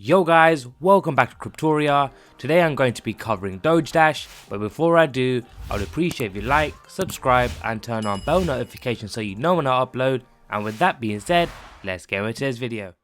Yo guys, welcome back to Cryptoria. Today I'm going to be covering Doge Dash, but before I do, I would appreciate if you like, subscribe and turn on bell notifications so you know when I upload. And with that being said, let's get into this video.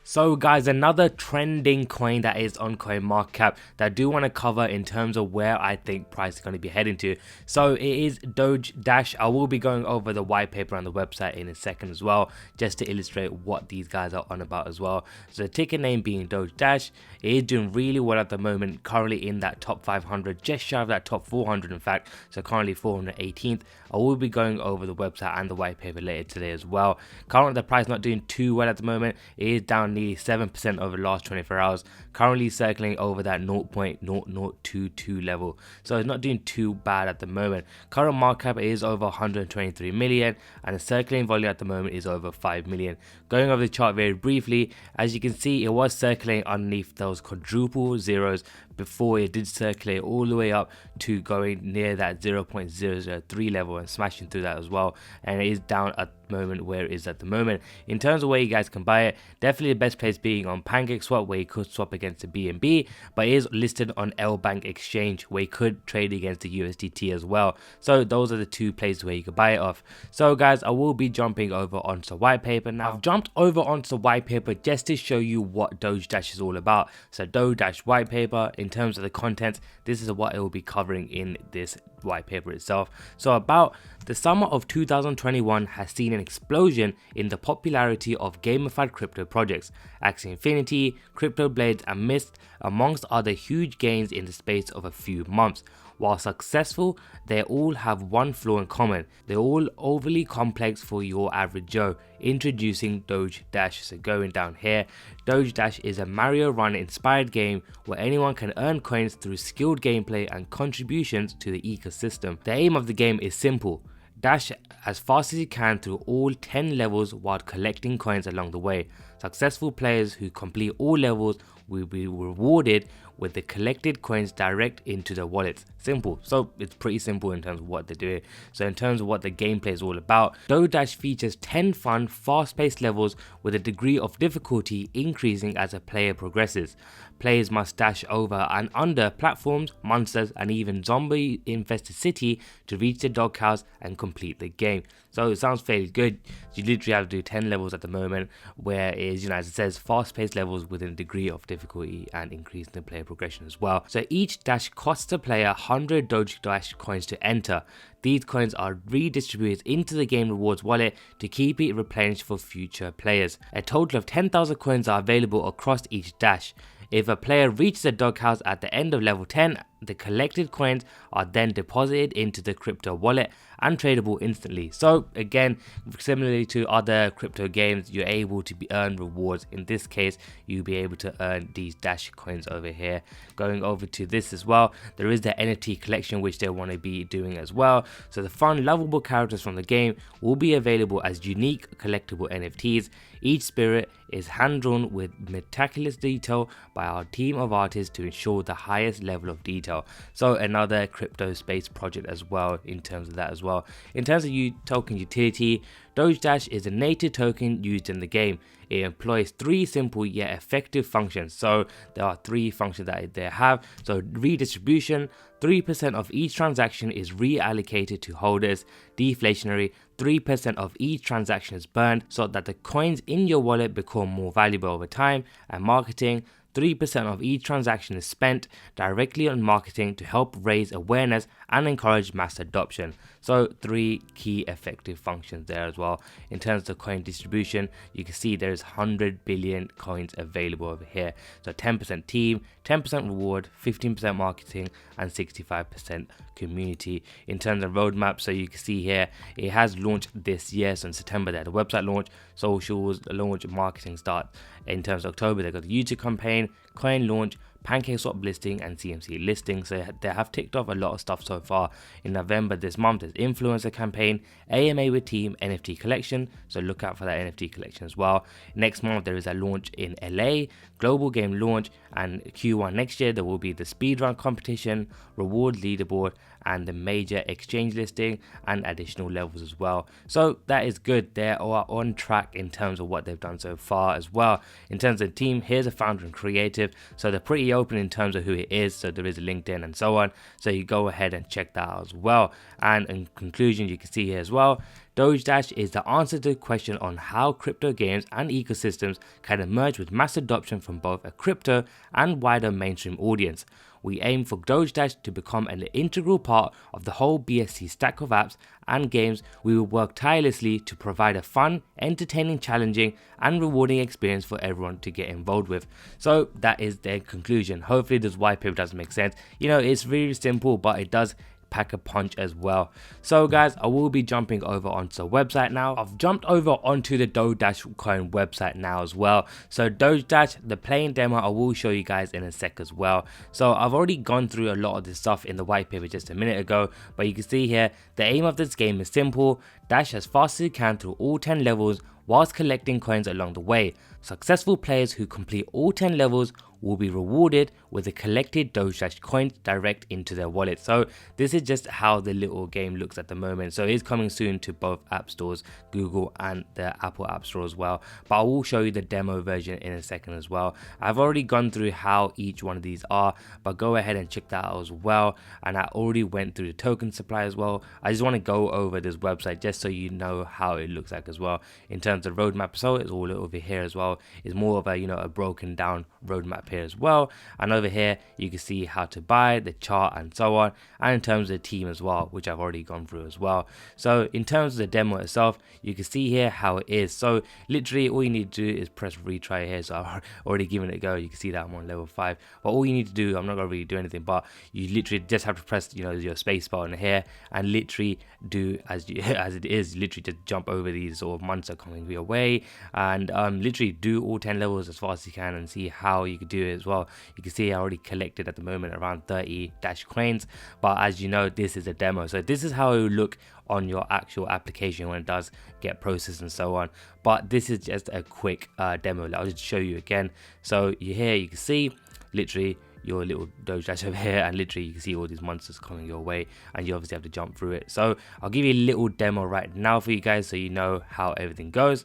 So guys, another trending coin that is on CoinMarketCap that I do want to cover in terms of where I think price is going to be heading to. So it is Doge Dash. I will be going over the white paper on the website in a second as well, just to illustrate what these guys are on about as well. So the ticker name being Doge Dash, it is doing really well at the moment, currently in that top 500, just shy of that top 400 in fact, so currently 418th. I will be going over the website and the white paper later today as well. Currently the price not doing too well at the moment. It is down nearly 7% over the last 24 hours, currently circling over that 0.0022 level, so it's not doing too bad at the moment. Current market cap is over 123 million and the circulating volume at the moment is over 5 million. Going over the chart very briefly, as you can see, it was circulating underneath those quadruple zeros before it did circulate all the way up to going near that 0.003 level and smashing through that as well, and it is down at the moment where it is at the moment. In terms of where you guys can buy it, definitely the best place being on PancakeSwap, where you could swap against the BNB, but it is listed on LBank Exchange where you could trade against the USDT as well. So those are the two places where you could buy it off. So guys, I will be jumping over onto white paper now. I've jumped over onto the white paper just to show you what Doge Dash is all about. So Doge Dash white paper, in terms of the contents, this is what it will be covering in this white paper itself. So about the summer of 2021 has seen an explosion in the popularity of gamified crypto projects. Axie Infinity, Crypto Blades and Mist amongst other huge gains in the space of a few months. While successful, they all have one flaw in common: they're all overly complex for your average Joe. Introducing Doge Dash. So going down here, Doge Dash is a Mario Run inspired game where anyone can earn coins through skilled gameplay and contributions to the ecosystem. The aim of the game is simple: dash as fast as you can through all 10 levels while collecting coins along the way. Successful players who complete all levels will be rewarded with the collected coins direct into their wallets. Simple. So it's pretty simple in terms of what they're doing. So in terms of what the gameplay is all about, Doge Dash features 10 fun, fast-paced levels with a degree of difficulty increasing as a player progresses. Players must dash over and under platforms, monsters and even zombie infested city to reach the doghouse and complete the game. So it sounds fairly good. You literally have to do 10 levels at the moment, where it is, as it says, fast-paced levels with a degree of difficulty and increasing the player progression as well. So each dash costs the player 100 Doge Dash coins to enter. These coins are redistributed into the game rewards wallet to keep it replenished for future players. A total of 10,000 coins are available across each dash. If a player reaches the doghouse at the end of level 10, the collected coins are then deposited into the crypto wallet and tradable instantly. So again, similarly to other crypto games, you're able to earn rewards. In this case, you'll be able to earn these Dash coins over here. Going over to this as well, there is the NFT collection which they want to be doing as well. So the fun, lovable characters from the game will be available as unique collectible NFTs. Each spirit is hand-drawn with meticulous detail by our team of artists to ensure the highest level of detail. So another crypto space project as well in terms of that as well. In terms of token utility, Doge Dash is a native token used in the game. It employs three simple yet effective functions. So there are three functions that they have. So redistribution, 3% of each transaction is reallocated to holders. Deflationary, 3% of each transaction is burned so that the coins in your wallet become more valuable over time. And marketing, 3% of each transaction is spent directly on marketing to help raise awareness and encourage mass adoption. So three key effective functions there as well. In terms of the coin distribution, you can see there's 100 billion coins available over here. So 10% team, 10% reward, 15% marketing and 65% community. In terms of roadmap, so you can see here, it has launched this year. So in September they had a website launch, socials launch, marketing start. In terms of October, they got the YouTube campaign, coin launch, PancakeSwap listing and CMC listing. So they have ticked off a lot of stuff so far. In November this month, there's influencer campaign, AMA with team, NFT collection. So look out for that NFT collection as well. Next month there is a launch in LA, global game launch, and Q1 next year there will be the speedrun competition, reward leaderboard and the major exchange listing and additional levels as well. So that is good. They are on track in terms of what they've done so far as well. In terms of the team, here's a founder and creative, so they're pretty open in terms of who it is, so there is a LinkedIn and so on, so you go ahead and check that out as well. And in conclusion, you can see here as well, Doge Dash is the answer to the question on how crypto games and ecosystems can emerge with mass adoption from both a crypto and wider mainstream audience. We aim for Doge Dash to become an integral part of the whole BSC stack of apps and games. We will work tirelessly to provide a fun, entertaining, challenging and rewarding experience for everyone to get involved with. So that is their conclusion. Hopefully this white paper does make sense. You know, it's really simple, but it does pack a punch as well. So guys, I will be jumping over onto the website now. I've jumped over onto the Dogedash coin website now as well. So Dogedash, the plain demo, I will show you guys in a sec as well. So I've already gone through a lot of this stuff in the white paper just a minute ago, but you can see here the aim of this game is simple: dash as fast as you can through all 10 levels whilst collecting coins along the way. Successful players who complete all 10 levels will be rewarded with the collected Doge Dash coins direct into their wallet. So this is just how the little game looks at the moment. So it is coming soon to both app stores, Google and the Apple App Store as well. But I will show you the demo version in a second as well. I've already gone through how each one of these are, but go ahead and check that out as well. And I already went through the token supply as well. I just want to go over this website just so you know how it looks like as well. In terms of roadmap, so it's all over here as well. It's more of a, you know, a broken down roadmap here as well. And over here you can see how to buy, the chart and so on, and in terms of the team as well, which I've already gone through as well. So in terms of the demo itself, you can see here how it is. So literally all you need to do is press retry here. So I've already given it a go. You can see that I'm on level 5, but all you need to do, I'm not gonna really do anything, but you literally just have to press, you know, your space bar in here and literally do as it is, literally just jump over these sort of monster coming your way and literally do all 10 levels as fast as you can and see how you could do it as well. You can see I already collected at the moment around 30 dash coins, but as you know, this is a demo, so this is how it will look on your actual application when it does get processed and so on. But this is just a quick demo. I'll just show you again. So you here you can see literally your little Doge Dash over here, and literally you can see all these monsters coming your way, and you obviously have to jump through it. So I'll give you a little demo right now for you guys so you know how everything goes.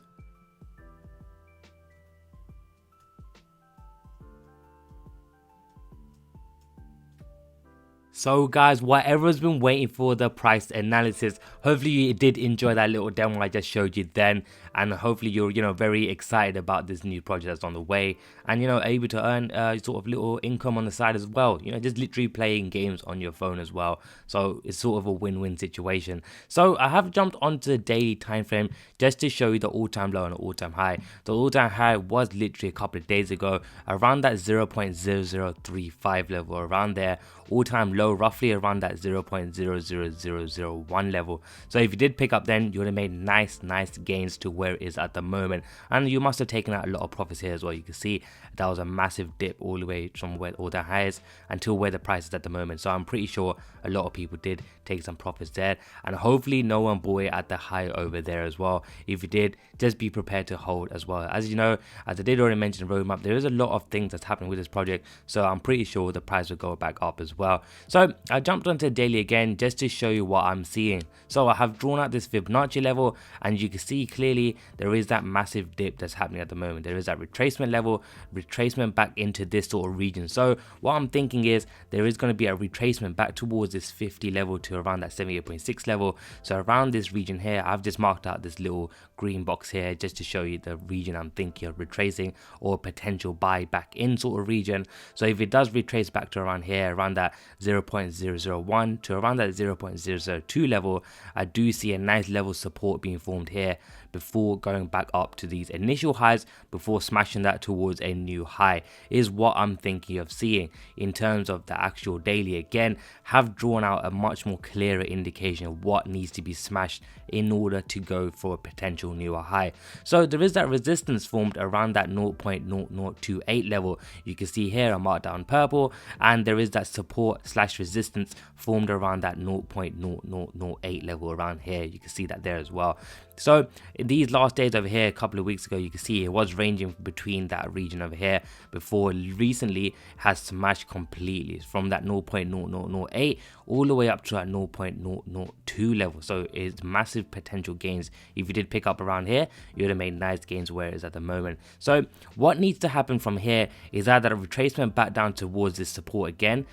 So guys, whatever's been waiting for, the price analysis, hopefully you did enjoy that little demo I just showed you then, and hopefully you're, you know, very excited about this new project that's on the way, and, you know, able to earn sort of little income on the side as well, you know, just literally playing games on your phone as well. So it's sort of a win-win situation. So I have jumped onto the daily time frame just to show you the all-time low and the all-time high. The all-time high was literally a couple of days ago around that 0.0035 level, around there. All-time low roughly around that 0.00001 level. So if you did pick up then, you would have made nice gains to where it is at the moment, and you must have taken out a lot of profits here as well. You can see that was a massive dip all the way from where all the highs until where the price is at the moment. So I'm pretty sure a lot of people did take some profits there, and hopefully no one bought it at the high over there as well. If you did, just be prepared to hold as well. As you know, as I did already mention the roadmap, there is a lot of things that's happening with this project, so I'm pretty sure the price will go back up as well. So I jumped onto the daily again just to show you what I'm seeing. So I have drawn out this Fibonacci level, and you can see clearly there is that massive dip that's happening at the moment. There is that retracement level, retracement back into this sort of region. So what I'm thinking is there is going to be a retracement back towards this 50 level to around that 78.6 level. So around this region here, I've just marked out this little green box here just to show you the region I'm thinking of retracing, or potential buy back in sort of region. So if it does retrace back to around here, around that 0.001 to around that 0.002 level, I do see a nice level support being formed here before going back up to these initial highs before smashing that towards a new high, is what I'm thinking of seeing. In terms of the actual daily, again, have drawn out a much more clearer indication of what needs to be smashed in order to go for a potential newer high. So there is that resistance formed around that 0.0028 level. You can see here I marked down purple, and there is that support slash resistance formed around that 0.0008 level around here. You can see that there as well. So in these last days over here, a couple of weeks ago, you can see it was ranging between that region over here before recently has smashed completely from that 0.0008 all the way up to that 0.002 level. So it's massive potential gains. If you did pick up around here, you would have made nice gains where it is at the moment. So what needs to happen from here is either a retracement back down towards this support again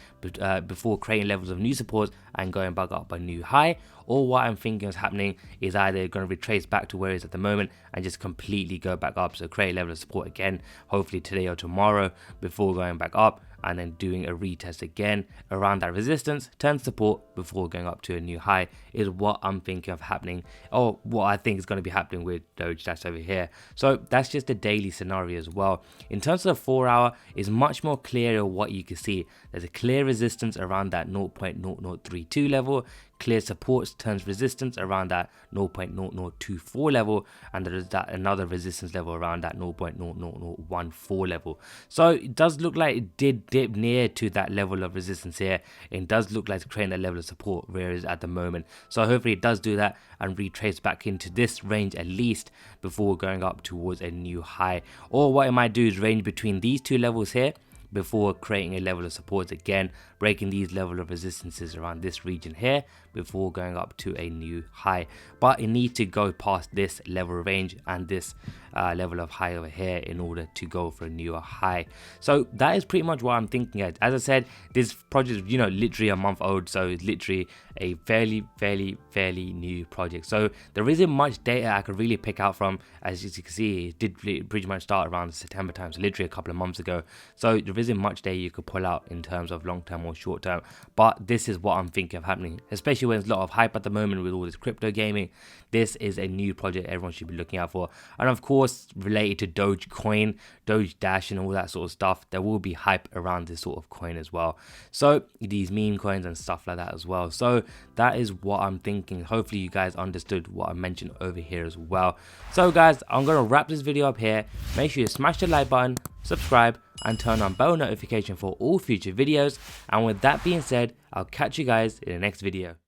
before creating levels of new supports and going back up a new high, or what I'm thinking is happening is either going to retrace back to where it is at the moment and just completely go back up, so create a level of support again, hopefully today or tomorrow, before going back up and then doing a retest again around that resistance, turn support before going up to a new high, is what I'm thinking of happening, or what I think is going to be happening with Doge Dash over here. So that's just a daily scenario as well. In terms of the 4 hour, is much more clearer what you can see. There's a clear resistance around that 0.0032 level, clear supports turns resistance around that 0.0024 level, and there is that another resistance level around that 0.0014 level. So it does look like it did dip near to that level of resistance here. It does look like it's creating a level of support where it is at the moment. So hopefully it does do that and retrace back into this range at least before going up towards a new high. Or what it might do is range between these two levels here before creating a level of support again, breaking these level of resistances around this region here before going up to a new high. But it needs to go past this level range and this level of high over here in order to go for a newer high. So that is pretty much what I'm thinking at. As I said, this project is, you know, literally a month old, so it's literally a fairly new project. So there isn't much data I could really pick out from. As you can see, it did pretty much start around September time, so literally a couple of months ago. So there isn't much data you could pull out in terms of long term or short term, but this is what I'm thinking of happening, especially when there's a lot of hype at the moment with all this crypto gaming. This is a new project everyone should be looking out for. And of course, related to Dogecoin, Doge Dash and all that sort of stuff, there will be hype around this sort of coin as well. So these meme coins and stuff like that as well. So that is what I'm thinking. Hopefully you guys understood what I mentioned over here as well. So guys, I'm going to wrap this video up here. Make sure you smash the like button, subscribe, and turn on bell notification for all future videos. And with that being said, I'll catch you guys in the next video.